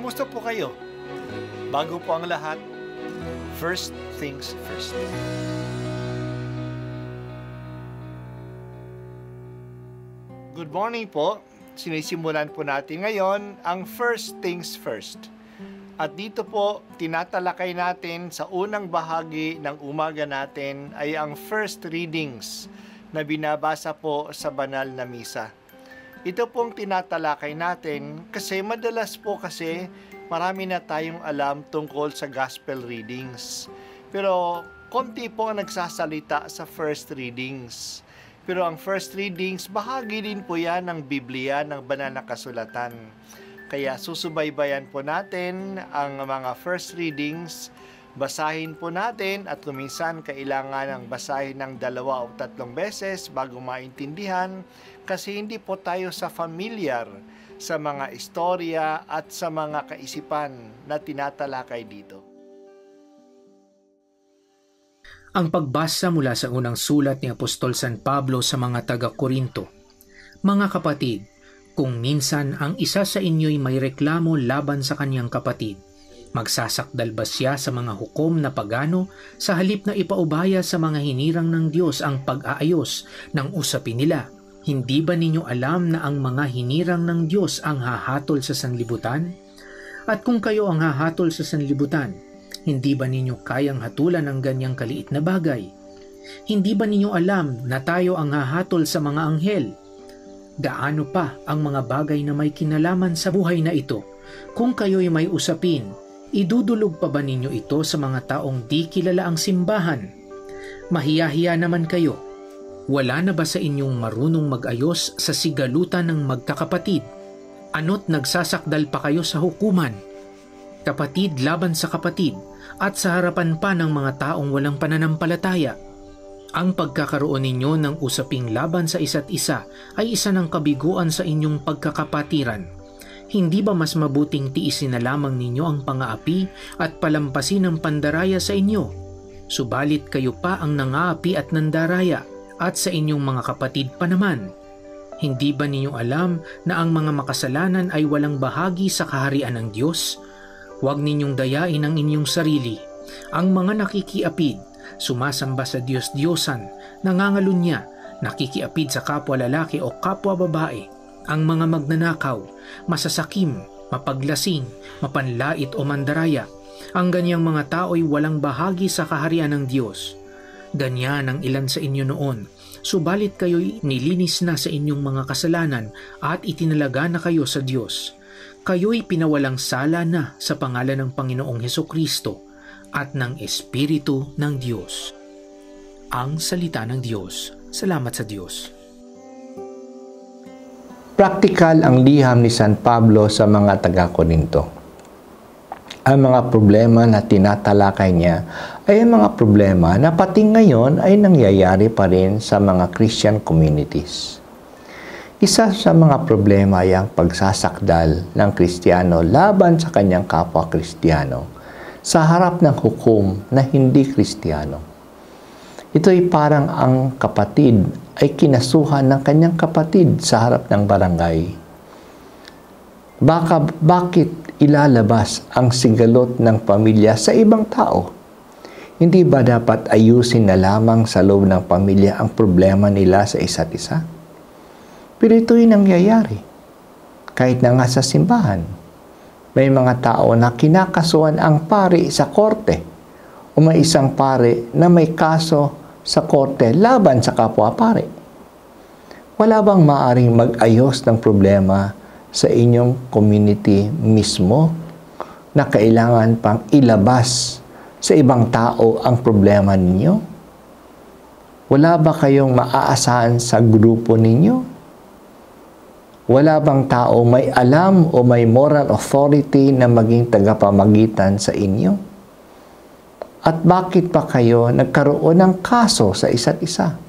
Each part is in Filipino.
Kumusta po kayo? Bago po ang lahat, first things first. Good morning po. Sinisimulan po natin ngayon ang first things first. At dito po, tinatalakay natin sa unang bahagi ng umaga natin ay ang first readings na binabasa po sa banal na misa. Ito pong tinatalakay natin kasi madalas po marami na tayong alam tungkol sa gospel readings. Pero konti po ang nagsasalita sa first readings. Pero ang first readings, bahagi din po yan ng Biblia, ng banal na kasulatan. Kaya susubaybayan po natin ang mga first readings, basahin po natin at kuminsan kailangan ng basahin ng 2 o 3 beses bago maintindihan kasi hindi po tayo familiar sa mga istorya at sa mga kaisipan na tinatalakay dito. Ang pagbasa mula sa unang sulat ni Apostol San Pablo sa mga taga-Korinto. Mga kapatid, kung minsan ang isa sa inyo'y may reklamo laban sa kanyang kapatid, magsasakdal ba siya sa mga hukom na pagano sa halip na ipaubaya sa mga hinirang ng Diyos ang pag-aayos ng usapin nila? Hindi ba ninyo alam na ang mga hinirang ng Diyos ang hahatol sa sanlibutan? At kung kayo ang hahatol sa sanlibutan, hindi ba ninyo kayang hatulan ng ganyang kaliit na bagay? Hindi ba ninyo alam na tayo ang hahatol sa mga anghel? Gaano pa ang mga bagay na may kinalaman sa buhay na ito? Kung kayo'y may usapin, idudulog pa ba ninyo ito sa mga taong di kilala ang simbahan? Mahiya-hiya naman kayo. Wala na ba sa inyong marunong mag-ayos sa sigalutan ng magkakapatid? Ano't nagsasakdal pa kayo sa hukuman? Kapatid laban sa kapatid at sa harapan pa ng mga taong walang pananampalataya. Ang pagkakaroon ninyo ng usaping laban sa isa't isa ay isa ng kabiguan sa inyong pagkakapatiran. Hindi ba mas mabuting tiisin na lamang ninyo ang pang-aapi at palampasin ang pandaraya sa inyo? Subalit kayo pa ang nangaapi at nandaraya at sa inyong mga kapatid pa naman. Hindi ba ninyo alam na ang mga makasalanan ay walang bahagi sa kaharian ng Diyos? Huwag ninyong dayain ang inyong sarili. Ang mga nakikiapid, sumasamba sa Diyos-Diyosan, nangangalunya, nakikiapid sa kapwa lalaki o kapwa babae, ang mga magnanakaw, masasakim, mapaglasing, mapanlait o mandaraya, ang ganyang mga tao'y walang bahagi sa kaharian ng Diyos. Ganyan ang ilan sa inyo noon, subalit kayo'y nilinis na sa inyong mga kasalanan at itinalaga na kayo sa Diyos. Kayo'y pinawalang sala na sa pangalan ng Panginoong Hesukristo at ng Espiritu ng Diyos. Ang salita ng Diyos. Salamat sa Diyos. Praktikal ang liham ni San Pablo sa mga taga-Korinto. Ang mga problema na tinatalakay niya ay ang mga problema na pati ngayon ay nangyayari pa rin sa mga Christian communities. Isa sa mga problema ay ang pagsasakdal ng Kristiyano laban sa kanyang kapwa Kristiyano sa harap ng hukom na hindi Kristiyano. Ito ay parang ang kapatid ay kinasuhan ng kanyang kapatid sa harap ng barangay. Bakit ilalabas ang sigalot ng pamilya sa ibang tao? Hindi ba dapat ayusin na lamang sa loob ng pamilya ang problema nila sa isa't isa? Pero ito'y nangyayari. Kahit na nga sa simbahan, may mga tao na kinakasuhan ang pari sa korte o may isang pari na may kaso sa korte laban sa kapwa pari. Wala bang maaring mag-ayos ng problema sa inyong community mismo na kailangan pang ilabas sa ibang tao ang problema ninyo? Wala ba kayong maaasahan sa grupo ninyo? Wala bang tao may alam o may moral authority na maging tagapamagitan sa inyo? At bakit pa kayo nagkaroon ng kaso sa isa't isa?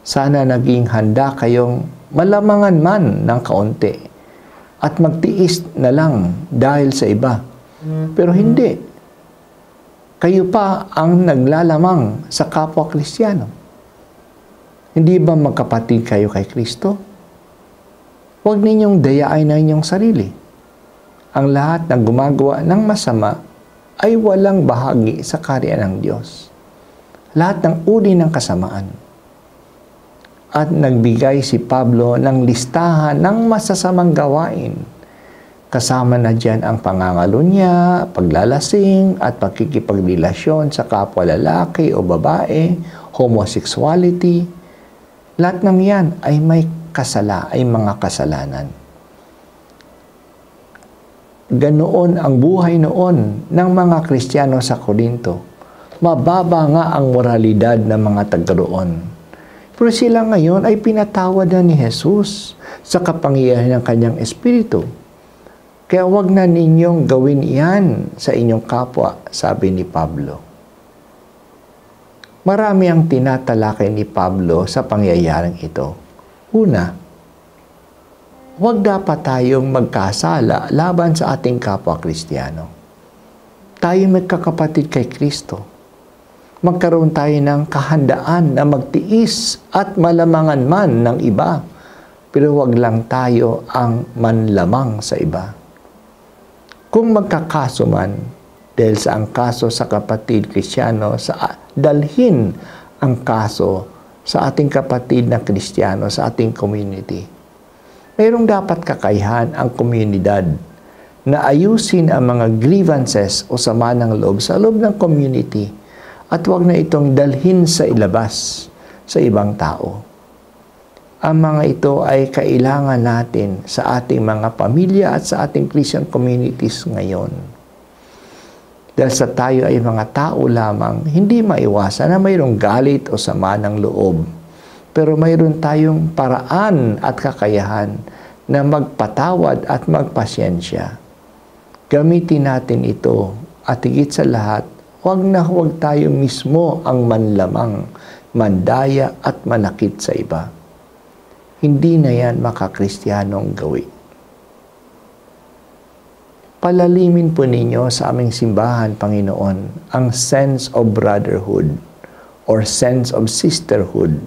Sana naging handa kayong malamangan man ng kaunti at magtiis na lang dahil sa iba. Pero hindi. Kayo pa ang naglalamang sa kapwa Kristiyano. Hindi ba magkapatid kayo kay Kristo? Huwag ninyong dayain na inyong sarili. Ang lahat ng gumagawa ng masama ay walang bahagi sa karya ng Diyos. Lahat ng uri ng kasamaan. At nagbigay si Pablo ng listahan ng masasamang gawain. Kasama na dyan ang pangangalunya, paglalasing, at pakikipagrelasyon sa kapwa lalaki o babae, homosexuality. Lahat ng yan ay may mga kasalanan. Ganoon ang buhay noon ng mga Kristiyano sa Korinto. Mababa nga ang moralidad ng mga taga-roon. Pero sila ngayon ay pinatawad na ni Jesus sa kapangyarihan ng kanyang Espiritu. Kaya wag na ninyong gawin iyan sa inyong kapwa, sabi ni Pablo. Marami ang tinatalakay ni Pablo sa pangyayaring ito. Una, huwag dapat tayong magkasala laban sa ating kapwa Kristiyano. Tayo magkakapatid kay Kristo. Magkaroon tayo ng kahandaan na magtiis at malamangan man ng iba, pero huwag lang tayo ang manlamang sa iba. Kung magkakaso man, dahil sa ang kaso sa kapatid Kristiyano, dalhin ang kaso sa ating kapatid na Kristiyano, sa ating community. Mayroong dapat kakayahan ang komunidad na ayusin ang mga grievances o sama ng loob sa loob ng community at huwag na itong dalhin sa ilabas sa ibang tao. Ang mga ito ay kailangan natin sa ating mga pamilya at sa ating Christian communities ngayon. Dahil sa tayo ay mga tao lamang, hindi maiwasan na mayroong galit o sama ng loob. Pero mayroon tayong paraan at kakayahan na magpatawad at magpasyensya. Gamitin natin ito at higit sa lahat, huwag na huwag tayo mismo ang manlamang, mandaya at manakit sa iba. Hindi na yan makakristiyanong gawin. Palalimin po ninyo sa aming simbahan, Panginoon, ang sense of brotherhood or sense of sisterhood.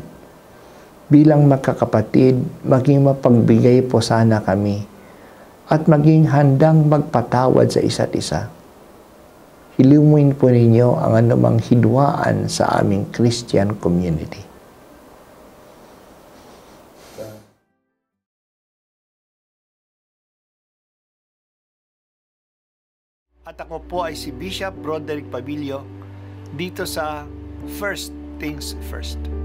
Bilang magkakapatid, maging mapagbigay po sana kami at maging handang magpatawad sa isa't isa. Ilimuin po ninyo ang anumang hidwaan sa aming Christian community. At ako po ay si Bishop Broderick Pabilio dito sa First Things First.